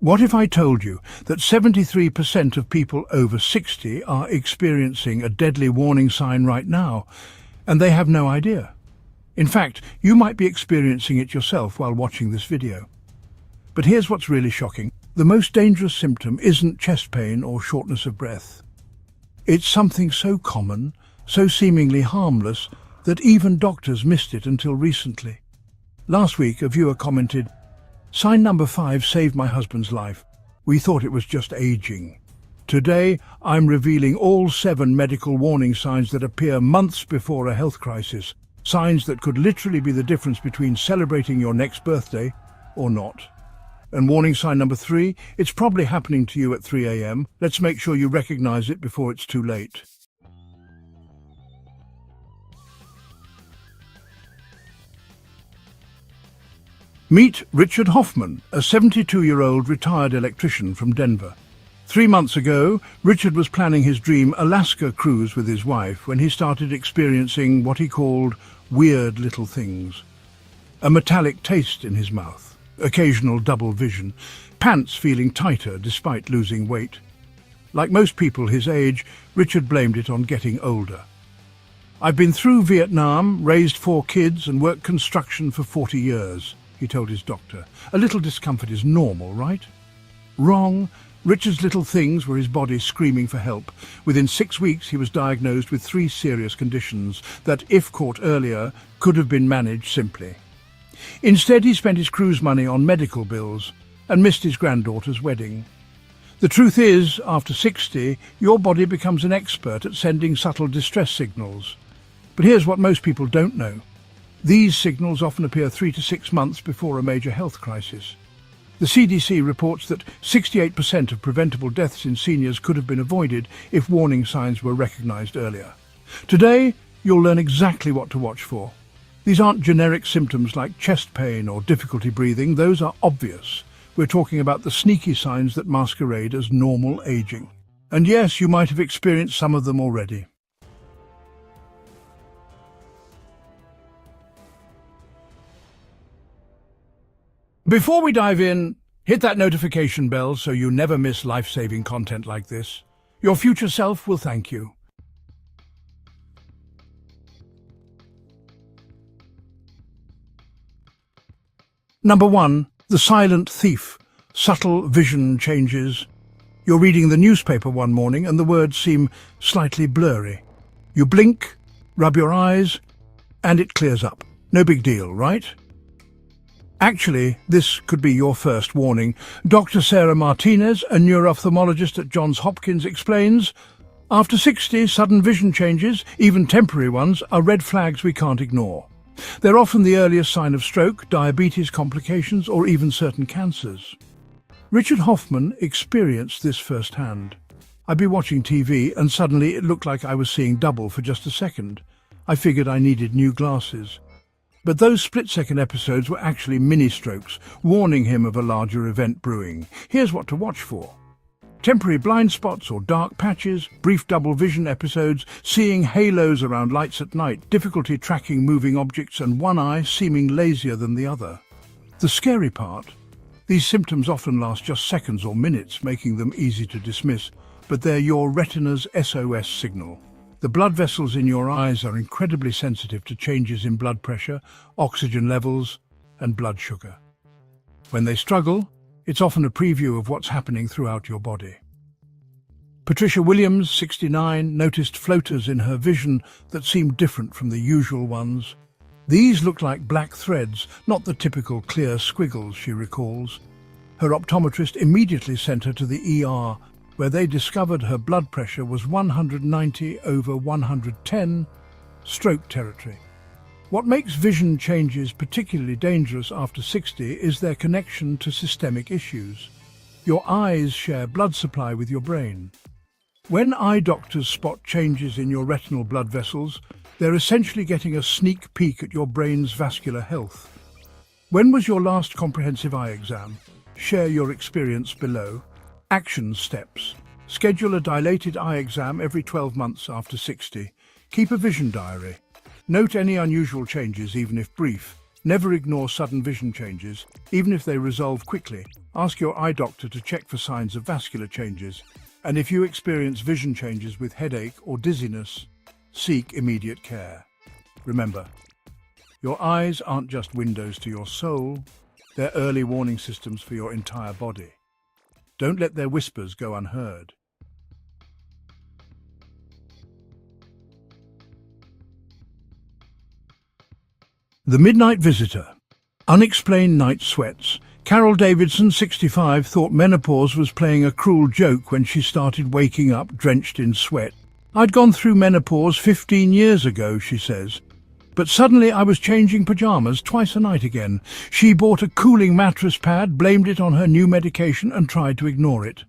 What if I told you that 73% of people over 60 are experiencing a deadly warning sign right now, and they have no idea? In fact, you might be experiencing it yourself while watching this video. But here's what's really shocking. The most dangerous symptom isn't chest pain or shortness of breath. It's something so common, so seemingly harmless, that even doctors missed it until recently. Last week, a viewer commented, "Sign number 5 saved my husband's life. We thought it was just aging." Today, I'm revealing all 7 medical warning signs that appear months before a health crisis. Signs that could literally be the difference between celebrating your next birthday or not. And warning sign number 3, it's probably happening to you at 3 a.m. Let's make sure you recognize it before it's too late. Meet Richard Hoffman, a 72-year-old retired electrician from Denver. 3 months ago, Richard was planning his dream Alaska cruise with his wife when he started experiencing what he called weird little things. A metallic taste in his mouth, occasional double vision, pants feeling tighter despite losing weight. Like most people his age, Richard blamed it on getting older. "I've been through Vietnam, raised 4 kids and worked construction for 40 years. He told his doctor. "A little discomfort is normal, right?" Wrong. Richard's little things were his body screaming for help. Within 6 weeks, he was diagnosed with 3 serious conditions that, if caught earlier, could have been managed simply. Instead, he spent his cruise money on medical bills and missed his granddaughter's wedding. The truth is, after 60, your body becomes an expert at sending subtle distress signals. But here's what most people don't know. These signals often appear 3 to 6 months before a major health crisis. The CDC reports that 68% of preventable deaths in seniors could have been avoided if warning signs were recognized earlier. Today, you'll learn exactly what to watch for. These aren't generic symptoms like chest pain or difficulty breathing. Those are obvious. We're talking about the sneaky signs that masquerade as normal aging. And yes, you might have experienced some of them already. Before we dive in, hit that notification bell so you never miss life-saving content like this. Your future self will thank you. Number 1. The silent thief. Subtle vision changes. You're reading the newspaper one morning and the words seem slightly blurry. You blink, rub your eyes, and it clears up. No big deal, right? Actually, this could be your first warning. Dr. Sarah Martinez, a neuro-ophthalmologist at Johns Hopkins, explains, after 60, sudden vision changes, even temporary ones, are red flags we can't ignore. They're often the earliest sign of stroke, diabetes complications, or even certain cancers. Richard Hoffman experienced this firsthand. I'd be watching TV and suddenly it looked like I was seeing double for just a second. I figured I needed new glasses. But those split-second episodes were actually mini-strokes, warning him of a larger event brewing. Here's what to watch for. Temporary blind spots or dark patches, brief double vision episodes, seeing halos around lights at night, difficulty tracking moving objects, and one eye seeming lazier than the other. The scary part? These symptoms often last just seconds or minutes, making them easy to dismiss, but they're your retina's SOS signal. The blood vessels in your eyes are incredibly sensitive to changes in blood pressure, oxygen levels, and blood sugar. When they struggle, it's often a preview of what's happening throughout your body. Patricia Williams, 69, noticed floaters in her vision that seemed different from the usual ones. These looked like black threads, not the typical clear squiggles, she recalls. Her optometrist immediately sent her to the ER, where they discovered her blood pressure was 190/110, stroke territory. What makes vision changes particularly dangerous after 60 is their connection to systemic issues. Your eyes share blood supply with your brain. When eye doctors spot changes in your retinal blood vessels, they're essentially getting a sneak peek at your brain's vascular health. When was your last comprehensive eye exam? Share your experience below. Action steps. Schedule a dilated eye exam every 12 months after 60. Keep a vision diary. Note any unusual changes, even if brief. Never ignore sudden vision changes, even if they resolve quickly. Ask your eye doctor to check for signs of vascular changes. And if you experience vision changes with headache or dizziness, seek immediate care. Remember, your eyes aren't just windows to your soul, they're early warning systems for your entire body. Don't let their whispers go unheard. The Midnight Visitor. Unexplained night sweats. Carol Davidson, 65, thought menopause was playing a cruel joke when she started waking up drenched in sweat. I'd gone through menopause 15 years ago, she says. But suddenly I was changing pajamas twice a night again. She bought a cooling mattress pad, blamed it on her new medication and tried to ignore it.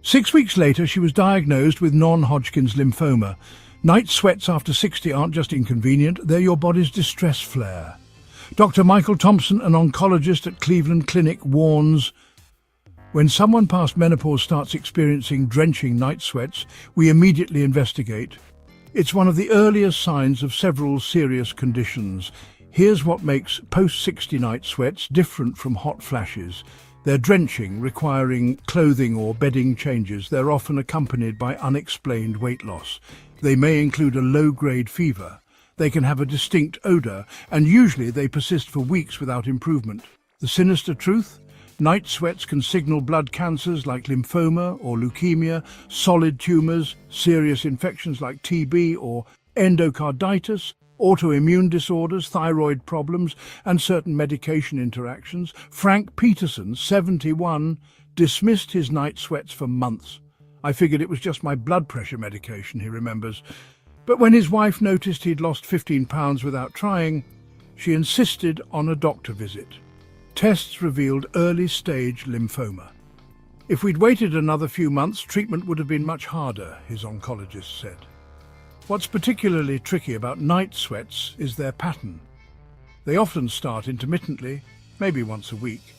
6 weeks later, she was diagnosed with non-Hodgkin's lymphoma. Night sweats after 60 aren't just inconvenient, they're your body's distress flare. Dr. Michael Thompson, an oncologist at Cleveland Clinic, warns, when someone past menopause starts experiencing drenching night sweats, we immediately investigate. It's one of the earliest signs of several serious conditions. Here's what makes post-60 night sweats different from hot flashes. They're drenching, requiring clothing or bedding changes. They're often accompanied by unexplained weight loss. They may include a low-grade fever. They can have a distinct odour, and usually they persist for weeks without improvement. The sinister truth? Night sweats can signal blood cancers like lymphoma or leukemia, solid tumours, serious infections like TB or endocarditis, autoimmune disorders, thyroid problems, and certain medication interactions. Frank Peterson, 71, dismissed his night sweats for months. I figured it was just my blood pressure medication, he remembers. But when his wife noticed he'd lost 15 pounds without trying, she insisted on a doctor visit. Tests revealed early-stage lymphoma. If we'd waited another few months, treatment would have been much harder, his oncologist said. What's particularly tricky about night sweats is their pattern. They often start intermittently, maybe once a week,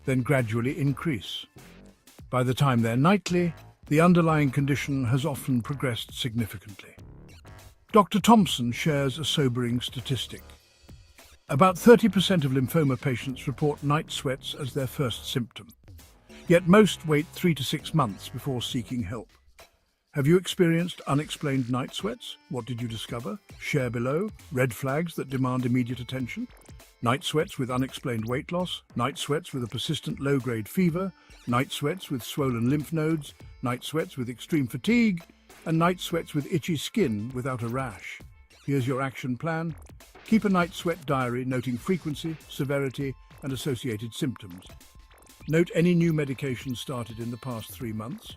then gradually increase. By the time they're nightly, the underlying condition has often progressed significantly. Dr. Thompson shares a sobering statistic. About 30% of lymphoma patients report night sweats as their first symptom. Yet most wait 3 to 6 months before seeking help. Have you experienced unexplained night sweats? What did you discover? Share below. Red flags that demand immediate attention. Night sweats with unexplained weight loss. Night sweats with a persistent low-grade fever. Night sweats with swollen lymph nodes. Night sweats with extreme fatigue. And night sweats with itchy skin without a rash. Here's your action plan. Keep a night sweat diary noting frequency, severity, and associated symptoms. Note any new medications started in the past 3 months.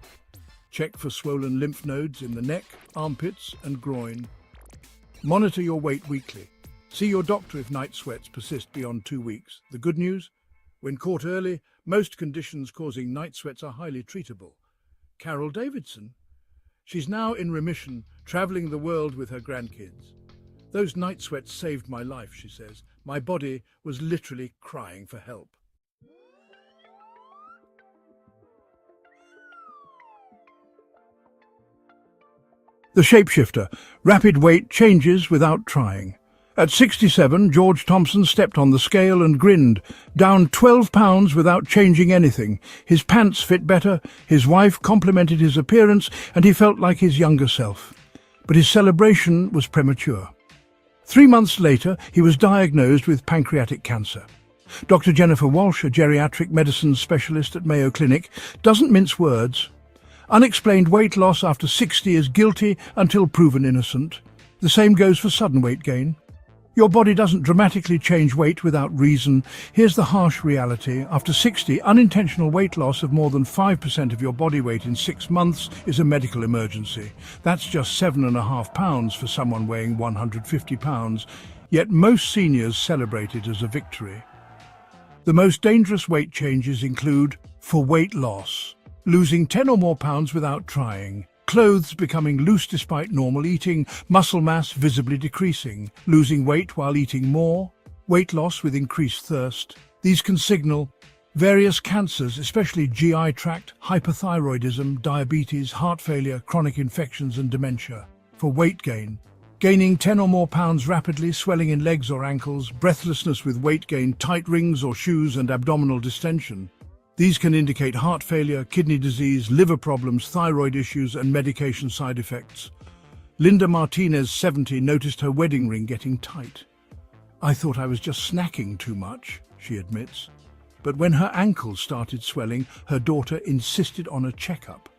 Check for swollen lymph nodes in the neck, armpits, and groin. Monitor your weight weekly. See your doctor if night sweats persist beyond 2 weeks. The good news? When caught early, most conditions causing night sweats are highly treatable. Carol Davidson? She's now in remission, travelling the world with her grandkids. Those night sweats saved my life, she says. My body was literally crying for help. The Shapeshifter. Rapid weight changes without trying. At 67, George Thompson stepped on the scale and grinned, down 12 pounds without changing anything. His pants fit better, his wife complimented his appearance, and he felt like his younger self. But his celebration was premature. 3 months later, he was diagnosed with pancreatic cancer. Dr. Jennifer Walsh, a geriatric medicine specialist at Mayo Clinic, doesn't mince words. Unexplained weight loss after 60 is guilty until proven innocent. The same goes for sudden weight gain. Your body doesn't dramatically change weight without reason. Here's the harsh reality. After 60, unintentional weight loss of more than 5% of your body weight in 6 months is a medical emergency. That's just 7.5 pounds for someone weighing 150 pounds. Yet most seniors celebrate it as a victory. The most dangerous weight changes include, for weight loss, losing 10 or more pounds without trying. Clothes becoming loose despite normal eating, muscle mass visibly decreasing, losing weight while eating more, weight loss with increased thirst. These can signal various cancers, especially GI tract, hyperthyroidism, diabetes, heart failure, chronic infections and dementia. For weight gain, Gaining 10 or more pounds rapidly, swelling in legs or ankles, breathlessness with weight gain, tight rings or shoes and abdominal distension. These can indicate heart failure, kidney disease, liver problems, thyroid issues and medication side effects. Linda Martinez, 70, noticed her wedding ring getting tight. "I thought I was just snacking too much," she admits. But when her ankles started swelling, her daughter insisted on a checkup.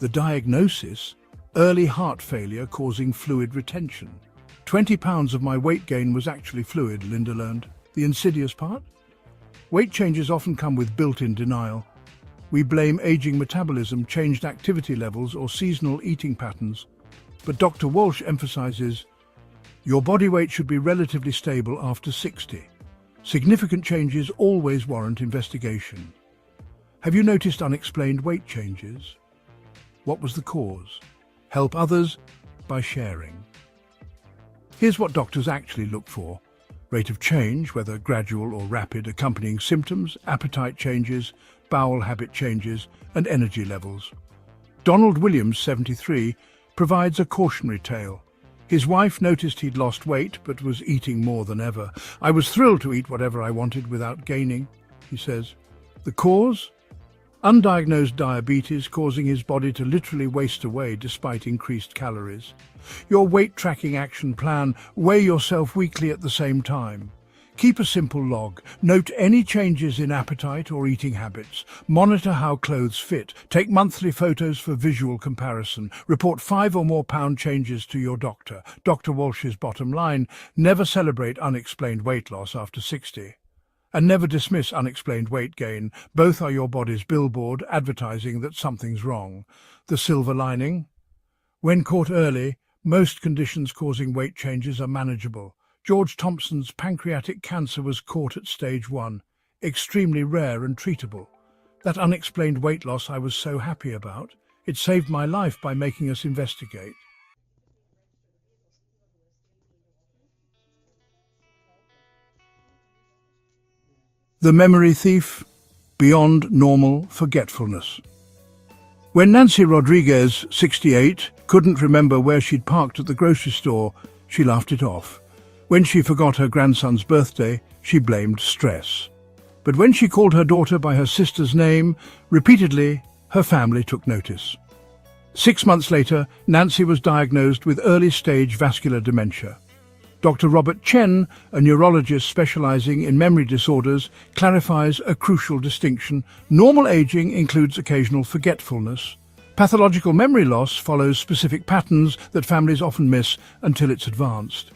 The diagnosis? Early heart failure causing fluid retention. 20 pounds of my weight gain was actually fluid, Linda learned. The insidious part? Weight changes often come with built-in denial. We blame aging metabolism, changed activity levels, or seasonal eating patterns. But Dr. Walsh emphasizes, your body weight should be relatively stable after 60. Significant changes always warrant investigation. Have you noticed unexplained weight changes? What was the cause? Help others by sharing. Here's what doctors actually look for. Rate of change, whether gradual or rapid, accompanying symptoms, appetite changes, bowel habit changes, and energy levels. Donald Williams, 73, provides a cautionary tale. His wife noticed he'd lost weight but was eating more than ever. "I was thrilled to eat whatever I wanted without gaining," he says. The cause? Undiagnosed diabetes causing his body to literally waste away despite increased calories. Your weight tracking action plan: weigh yourself weekly at the same time. Keep a simple log. Note any changes in appetite or eating habits. Monitor how clothes fit. Take monthly photos for visual comparison. Report 5 or more pound changes to your doctor. Dr. Walsh's bottom line: never celebrate unexplained weight loss after 60. And never dismiss unexplained weight gain. Both are your body's billboard advertising that something's wrong. The silver lining? When caught early, most conditions causing weight changes are manageable. George Thompson's pancreatic cancer was caught at stage 1, extremely rare and treatable. That unexplained weight loss I was so happy about, it saved my life by making us investigate. The memory thief, beyond normal forgetfulness. When Nancy Rodriguez, 68, couldn't remember where she'd parked at the grocery store, she laughed it off. When she forgot her grandson's birthday, she blamed stress. But when she called her daughter by her sister's name repeatedly, her family took notice. 6 months later, Nancy was diagnosed with early-stage vascular dementia. Dr. Robert Chen, a neurologist specializing in memory disorders, clarifies a crucial distinction. Normal aging includes occasional forgetfulness. Pathological memory loss follows specific patterns that families often miss until it's advanced.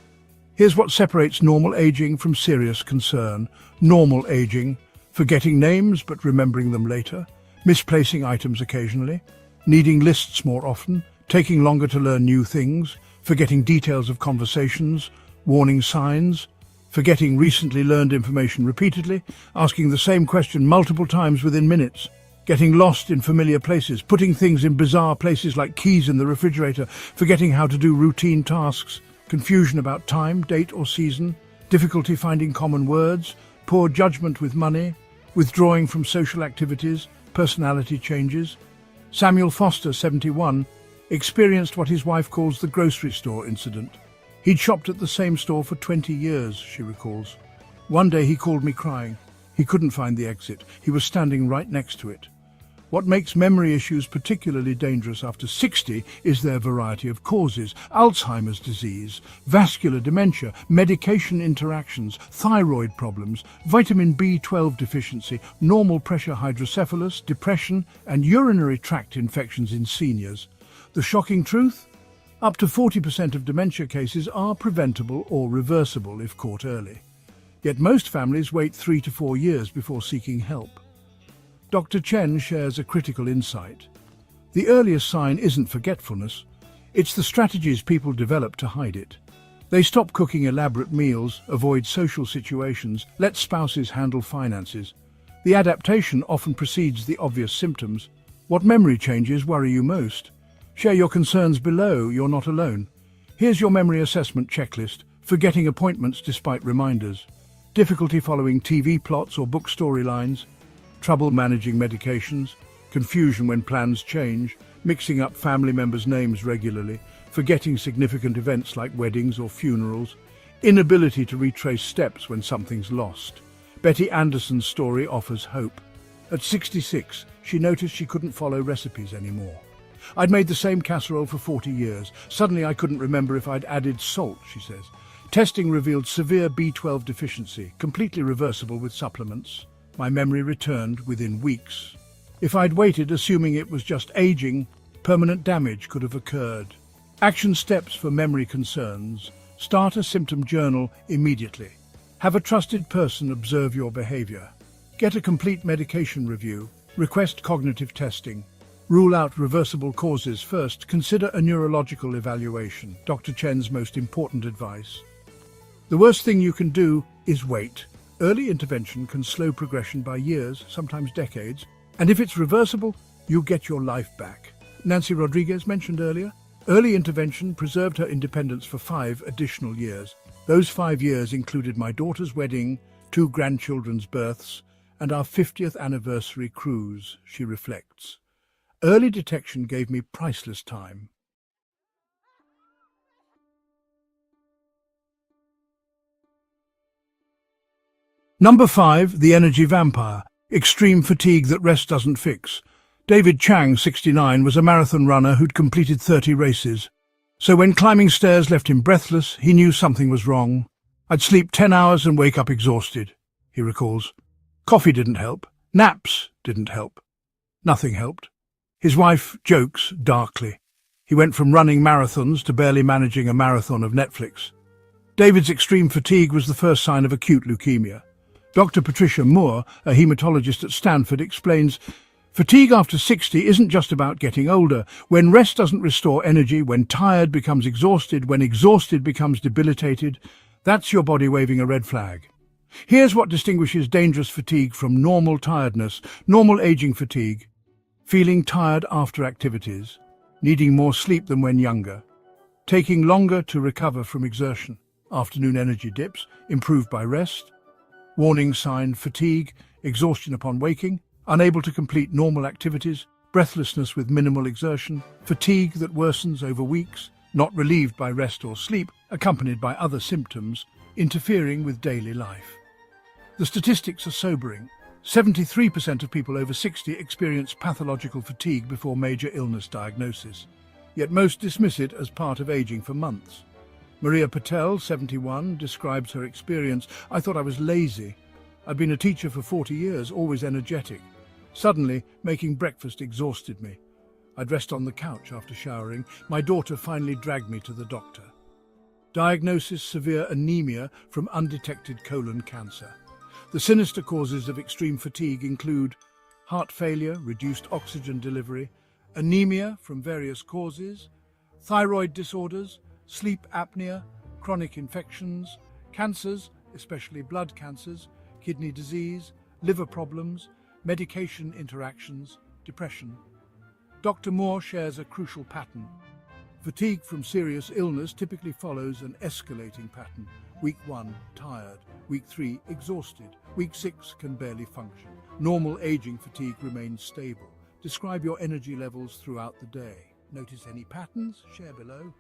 Here's what separates normal aging from serious concern. Normal aging: forgetting names but remembering them later, misplacing items occasionally, needing lists more often, taking longer to learn new things, forgetting details of conversations, warning signs, forgetting recently learned information repeatedly, asking the same question multiple times within minutes, getting lost in familiar places, putting things in bizarre places like keys in the refrigerator, forgetting how to do routine tasks, confusion about time, date or season, difficulty finding common words, poor judgment with money, withdrawing from social activities, personality changes. Samuel Foster, 71, experienced what his wife calls the grocery store incident. He'd shopped at the same store for 20 years, she recalls. One day he called me crying. He couldn't find the exit. He was standing right next to it. What makes memory issues particularly dangerous after 60 is their variety of causes: Alzheimer's disease, vascular dementia, medication interactions, thyroid problems, vitamin B12 deficiency, normal pressure hydrocephalus, depression, and urinary tract infections in seniors. The shocking truth? Up to 40% of dementia cases are preventable or reversible if caught early. Yet most families wait 3 to 4 years before seeking help. Dr. Chen shares a critical insight. The earliest sign isn't forgetfulness, it's the strategies people develop to hide it. They stop cooking elaborate meals, avoid social situations, let spouses handle finances. The adaptation often precedes the obvious symptoms. What memory changes worry you most? Share your concerns below. You're not alone. Here's your memory assessment checklist: forgetting appointments despite reminders, difficulty following TV plots or book storylines, trouble managing medications, confusion when plans change, mixing up family members' names regularly, forgetting significant events like weddings or funerals, inability to retrace steps when something's lost. Betty Anderson's story offers hope. At 66, she noticed she couldn't follow recipes anymore. I'd made the same casserole for 40 years. Suddenly I couldn't remember if I'd added salt, she says. Testing revealed severe B12 deficiency, completely reversible with supplements. My memory returned within weeks. If I'd waited, assuming it was just aging, permanent damage could have occurred. Action steps for memory concerns. Start a symptom journal immediately. Have a trusted person observe your behavior. Get a complete medication review. Request cognitive testing. Rule out reversible causes first. Consider a neurological evaluation. Dr. Chen's most important advice. The worst thing you can do is wait. Early intervention can slow progression by years, sometimes decades, and if it's reversible, you'll get your life back. Nancy Rodriguez mentioned earlier, early intervention preserved her independence for 5 additional years. Those 5 years included my daughter's wedding, 2 grandchildren's births, and our 50th anniversary cruise, she reflects. Early detection gave me priceless time. Number 5, the energy vampire. Extreme fatigue that rest doesn't fix. David Chang, 69, was a marathon runner who'd completed 30 races. So when climbing stairs left him breathless, he knew something was wrong. I'd sleep 10 hours and wake up exhausted, he recalls. Coffee didn't help. Naps didn't help. Nothing helped. His wife jokes darkly. He went from running marathons to barely managing a marathon of Netflix. David's extreme fatigue was the first sign of acute leukemia. Dr. Patricia Moore, a hematologist at Stanford, explains, fatigue after 60 isn't just about getting older. When rest doesn't restore energy, when tired becomes exhausted, when exhausted becomes debilitated, that's your body waving a red flag. Here's what distinguishes dangerous fatigue from normal tiredness, normal aging fatigue. Feeling tired after activities, needing more sleep than when younger, taking longer to recover from exertion, afternoon energy dips, improved by rest, warning sign fatigue, exhaustion upon waking, unable to complete normal activities, breathlessness with minimal exertion, fatigue that worsens over weeks, not relieved by rest or sleep, accompanied by other symptoms, interfering with daily life. The statistics are sobering. 73% of people over 60 experience pathological fatigue before major illness diagnosis, yet most dismiss it as part of aging for months. Maria Patel, 71, describes her experience. I thought I was lazy. I'd been a teacher for 40 years, always energetic. Suddenly, making breakfast exhausted me. I'd rest on the couch after showering. My daughter finally dragged me to the doctor. Diagnosis: severe anemia from undetected colon cancer. The sinister causes of extreme fatigue include heart failure, reduced oxygen delivery, anemia from various causes, thyroid disorders, sleep apnea, chronic infections, cancers, especially blood cancers, kidney disease, liver problems, medication interactions, depression. Dr. Moore shares a crucial pattern. Fatigue from serious illness typically follows an escalating pattern. Week 1, tired. Week 3, exhausted. Week 6, can barely function. Normal aging fatigue remains stable. Describe your energy levels throughout the day. Notice any patterns? Share below.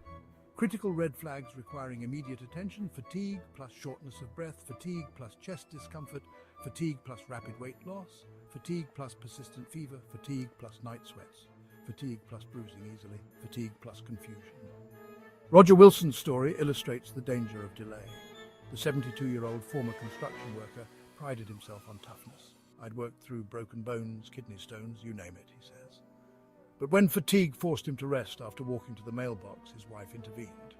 Critical red flags requiring immediate attention: fatigue plus shortness of breath, fatigue plus chest discomfort, fatigue plus rapid weight loss, fatigue plus persistent fever, fatigue plus night sweats, fatigue plus bruising easily, fatigue plus confusion. Roger Wilson's story illustrates the danger of delay. The 72-year-old former construction worker prided himself on toughness. I'd worked through broken bones, kidney stones, you name it, he says. But when fatigue forced him to rest after walking to the mailbox, his wife intervened.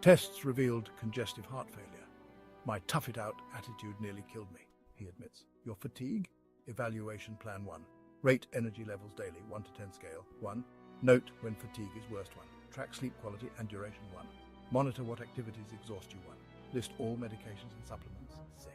Tests revealed congestive heart failure. My tough-it-out attitude nearly killed me, he admits. Your fatigue? Evaluation plan 1. Rate energy levels daily, 1 to 10 scale. 1. Note when fatigue is worst 1. Track sleep quality and duration 1. Monitor what activities exhaust you 1. List all medications and supplements 6.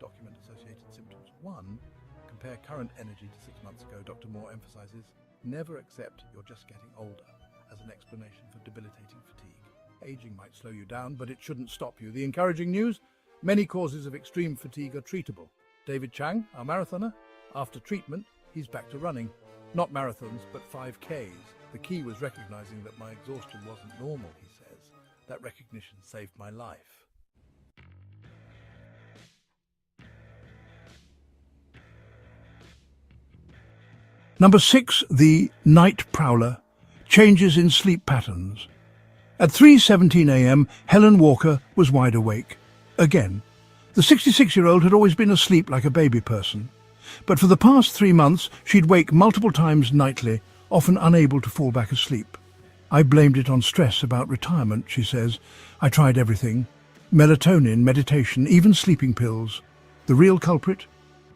Document associated symptoms 1. Compare current energy to 6 months ago. Dr. Moore emphasizes, never accept you're just getting older as an explanation for debilitating fatigue. Aging might slow you down, but it shouldn't stop you. The encouraging news? Many causes of extreme fatigue are treatable. David Chang, our marathoner, after treatment, he's back to running. Not marathons, but 5Ks. The key was recognizing that my exhaustion wasn't normal, he says. That recognition saved my life. Number 6, the night prowler. Changes in sleep patterns. At 3:17 a.m, Helen Walker was wide awake. Again. The 66-year-old had always been asleep like a baby person. But for the past 3 months, she'd wake multiple times nightly, often unable to fall back asleep. I blamed it on stress about retirement, she says. I tried everything. Melatonin, meditation, even sleeping pills. The real culprit?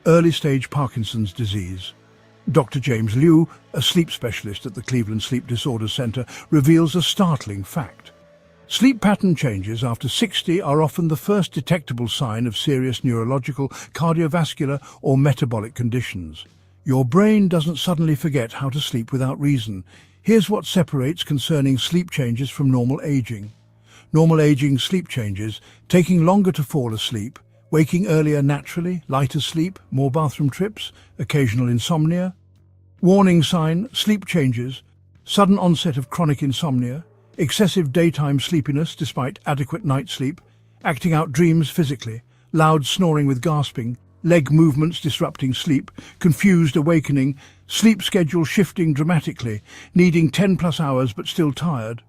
Early-stage Parkinson's disease. Dr. James Liu, a sleep specialist at the Cleveland Sleep Disorders Center, reveals a startling fact. Sleep pattern changes after 60 are often the first detectable sign of serious neurological, cardiovascular, or metabolic conditions. Your brain doesn't suddenly forget how to sleep without reason. Here's what separates concerning sleep changes from normal aging. Normal aging sleep changes, taking longer to fall asleep, waking earlier naturally, lighter sleep, more bathroom trips, occasional insomnia. Warning sign, sleep changes, sudden onset of chronic insomnia, excessive daytime sleepiness despite adequate night sleep, acting out dreams physically, loud snoring with gasping, leg movements disrupting sleep, confused awakening, sleep schedule shifting dramatically, needing 10+ hours but still tired.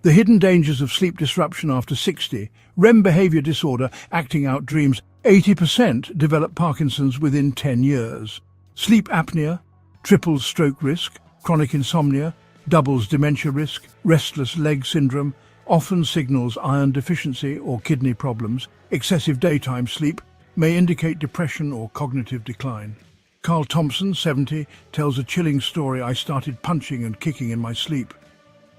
The hidden dangers of sleep disruption after 60, REM behavior disorder, acting out dreams. 80% develop Parkinson's within 10 years. Sleep apnea, triples stroke risk, chronic insomnia, doubles dementia risk, restless leg syndrome, often signals iron deficiency or kidney problems. Excessive daytime sleep may indicate depression or cognitive decline. Carl Thompson, 70, tells a chilling story. I started punching and kicking in my sleep.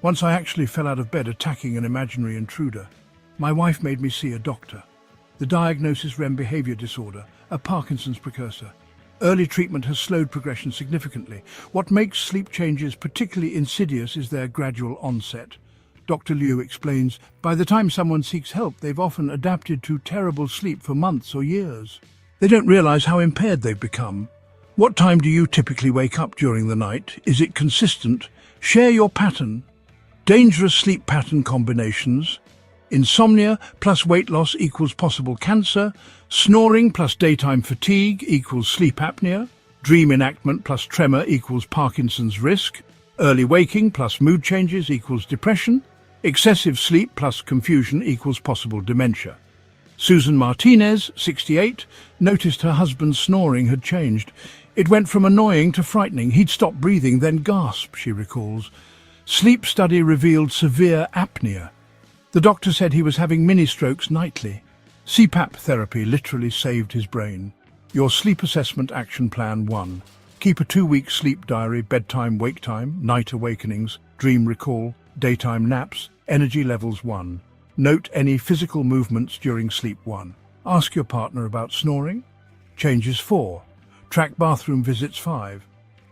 Once I actually fell out of bed attacking an imaginary intruder. My wife made me see a doctor. The diagnosis: REM behavior disorder, a Parkinson's precursor. Early treatment has slowed progression significantly. What makes sleep changes particularly insidious is their gradual onset. Dr. Liu explains, by the time someone seeks help, they've often adapted to terrible sleep for months or years. They don't realize how impaired they've become. What time do you typically wake up during the night? Is it consistent? Share your pattern. Dangerous sleep pattern combinations. Insomnia plus weight loss equals possible cancer. Snoring plus daytime fatigue equals sleep apnea. Dream enactment plus tremor equals Parkinson's risk. Early waking plus mood changes equals depression. Excessive sleep plus confusion equals possible dementia. Susan Martinez, 68, noticed her husband's snoring had changed. It went from annoying to frightening. He'd stop breathing, then gasp, she recalls. Sleep study revealed severe apnea. The doctor said he was having mini-strokes nightly. CPAP therapy literally saved his brain. Your sleep assessment action plan 1. Keep a 2-week sleep diary: bedtime, wake time, night awakenings, dream recall, daytime naps, energy levels 1. Note any physical movements during sleep 1. Ask your partner about snoring. Changes 4. Track bathroom visits 5.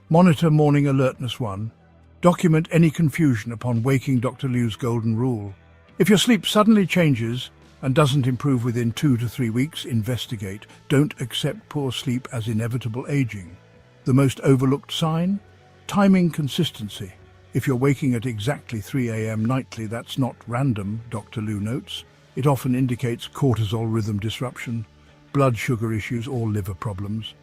Monitor morning alertness 1. Document any confusion upon waking. Dr. Liu's golden rule. If your sleep suddenly changes and doesn't improve within 2 to 3 weeks, investigate. Don't accept poor sleep as inevitable aging. The most overlooked sign? Timing consistency. If you're waking at exactly 3 a.m. nightly, that's not random, Dr. Liu notes. It often indicates cortisol rhythm disruption, blood sugar issues, or liver problems.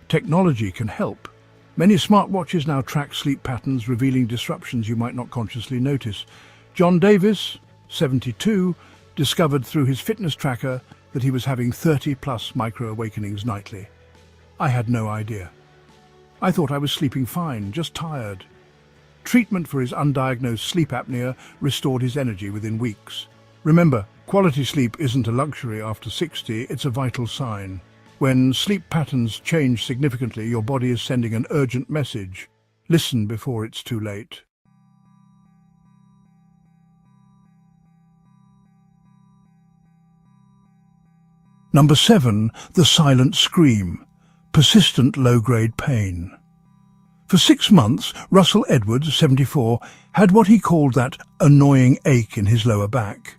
Technology can help. Many smartwatches now track sleep patterns, revealing disruptions you might not consciously notice. John Davis, 72, discovered through his fitness tracker that he was having 30+ micro-awakenings nightly. I had no idea. I thought I was sleeping fine, just tired. Treatment for his undiagnosed sleep apnea restored his energy within weeks. Remember, quality sleep isn't a luxury after 60, it's a vital sign. When sleep patterns change significantly, your body is sending an urgent message. Listen before it's too late. Number 7, the silent scream. Persistent low-grade pain. For 6 months, Russell Edwards, 74, had what he called that annoying ache in his lower back.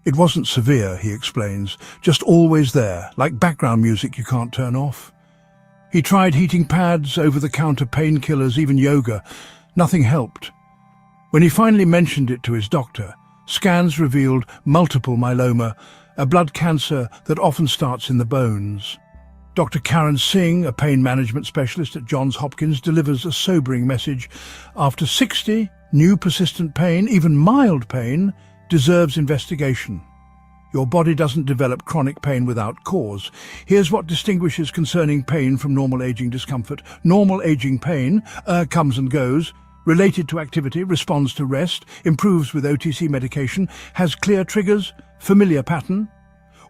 It wasn't severe, he explains, just always there, like background music you can't turn off. He tried heating pads, over-the-counter painkillers, even yoga. Nothing helped. When he finally mentioned it to his doctor, scans revealed multiple myeloma, a blood cancer that often starts in the bones. Dr. Karen Singh, a pain management specialist at Johns Hopkins, delivers a sobering message. After 60, new persistent pain, even mild pain, deserves investigation. Your body doesn't develop chronic pain without cause. Here's what distinguishes concerning pain from normal aging discomfort. Normal aging pain comes and goes, related to activity, responds to rest, improves with OTC medication, has clear triggers, familiar pattern.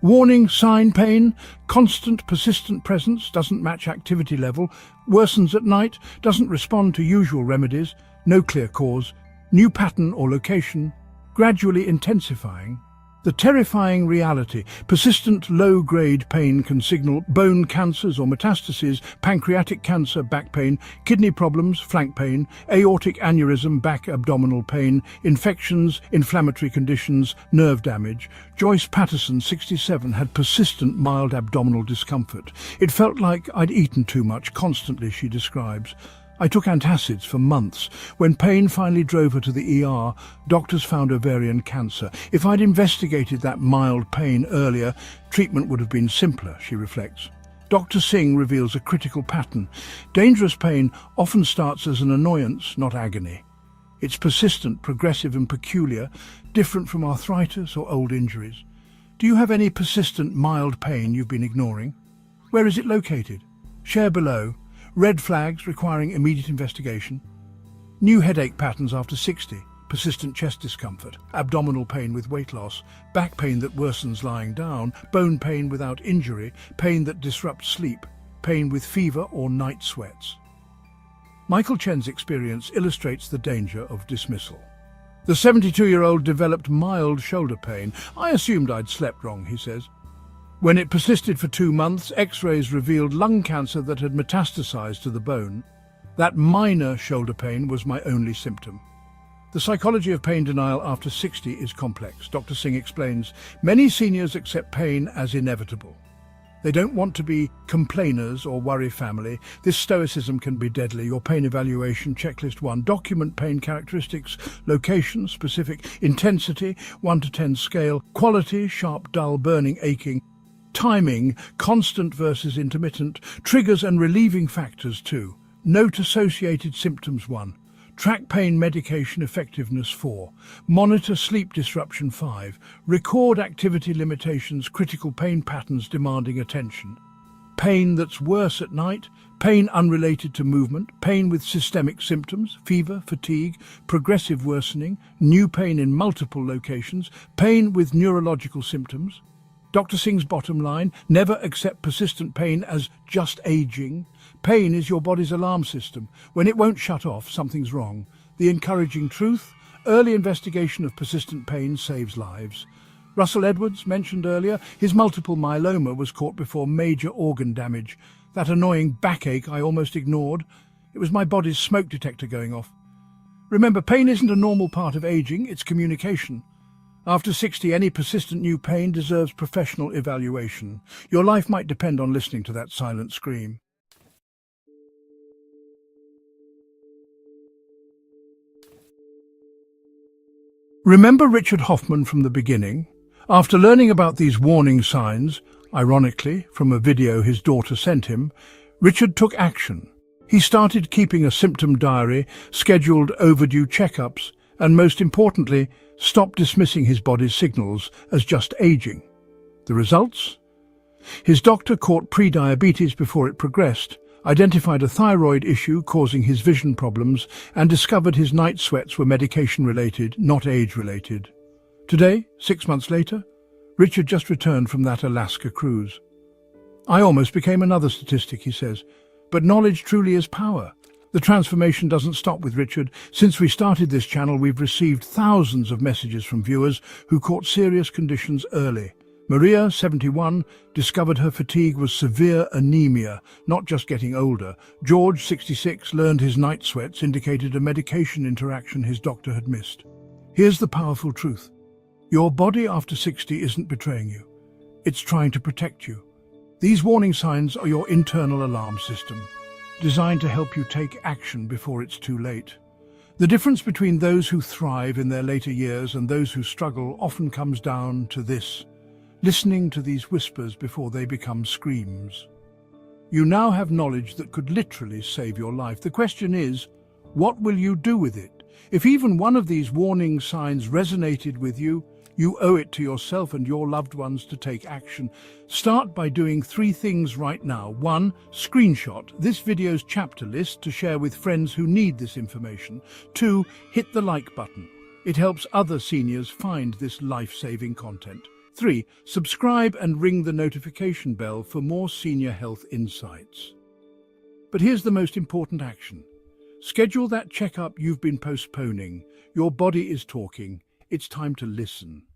Warning sign pain, constant persistent presence, doesn't match activity level, worsens at night, doesn't respond to usual remedies, no clear cause, new pattern or location, gradually intensifying. The terrifying reality, persistent low-grade pain can signal bone cancers or metastases, pancreatic cancer, back pain, kidney problems, flank pain, aortic aneurysm, back abdominal pain, infections, inflammatory conditions, nerve damage. Joyce Patterson, 67, had persistent mild abdominal discomfort. It felt like I'd eaten too much constantly, she describes. I took antacids for months. When pain finally drove her to the ER, doctors found ovarian cancer. If I'd investigated that mild pain earlier, treatment would have been simpler, she reflects. Dr. Singh reveals a critical pattern. Dangerous pain often starts as an annoyance, not agony. It's persistent, progressive and peculiar, different from arthritis or old injuries. Do you have any persistent mild pain you've been ignoring? Where is it located? Share below. Red flags requiring immediate investigation. New headache patterns after 60, persistent chest discomfort, abdominal pain with weight loss, back pain that worsens lying down, bone pain without injury, pain that disrupts sleep, pain with fever or night sweats. Michael Chen's experience illustrates the danger of dismissal. The 72-year-old developed mild shoulder pain. I assumed I'd slept wrong, he says. When it persisted for 2 months, X-rays revealed lung cancer that had metastasized to the bone. That minor shoulder pain was my only symptom. The psychology of pain denial after 60 is complex. Dr. Singh explains, many seniors accept pain as inevitable. They don't want to be complainers or worry family. This stoicism can be deadly. Your pain evaluation checklist 1. Document pain characteristics, location, specific, intensity, 1 to 10 scale, quality, sharp, dull, burning, aching, timing, constant versus intermittent, triggers and relieving factors 2. Note associated symptoms 1. Track pain medication effectiveness 4. Monitor sleep disruption 5. Record activity limitations, critical pain patterns demanding attention. Pain that's worse at night, pain unrelated to movement, pain with systemic symptoms, fever, fatigue, progressive worsening, new pain in multiple locations, pain with neurological symptoms. Dr. Singh's bottom line, never accept persistent pain as just aging. Pain is your body's alarm system. When it won't shut off, something's wrong. The encouraging truth, early investigation of persistent pain saves lives. Russell Edwards, mentioned earlier, his multiple myeloma was caught before major organ damage. That annoying backache I almost ignored. It was my body's smoke detector going off. Remember, pain isn't a normal part of aging, it's communication. After 60, any persistent new pain deserves professional evaluation. Your life might depend on listening to that silent scream. Remember Richard Hoffman from the beginning? After learning about these warning signs, ironically, from a video his daughter sent him, Richard took action. He started keeping a symptom diary, scheduled overdue checkups, and most importantly, stopped dismissing his body's signals as just aging. The results? His doctor caught pre-diabetes before it progressed, identified a thyroid issue causing his vision problems, and discovered his night sweats were medication-related, not age-related. Today, 6 months later, Richard just returned from that Alaska cruise. I almost became another statistic, he says, but knowledge truly is power. The transformation doesn't stop with Richard. Since we started this channel, we've received thousands of messages from viewers who caught serious conditions early. Maria, 71, discovered her fatigue was severe anemia, not just getting older. George, 66, learned his night sweats indicated a medication interaction his doctor had missed. Here's the powerful truth. Your body after 60 isn't betraying you. It's trying to protect you. These warning signs are your internal alarm system, designed to help you take action before it's too late. The difference between those who thrive in their later years and those who struggle often comes down to this: listening to these whispers before they become screams. You now have knowledge that could literally save your life. The question is, what will you do with it? If even one of these warning signs resonated with you, you owe it to yourself and your loved ones to take action. Start by doing 3 things right now. 1. Screenshot this video's chapter list to share with friends who need this information. 2. Hit the like button. It helps other seniors find this life-saving content. 3. Subscribe and ring the notification bell for more senior health insights. But here's the most important action. Schedule that checkup you've been postponing. Your body is talking. It's time to listen.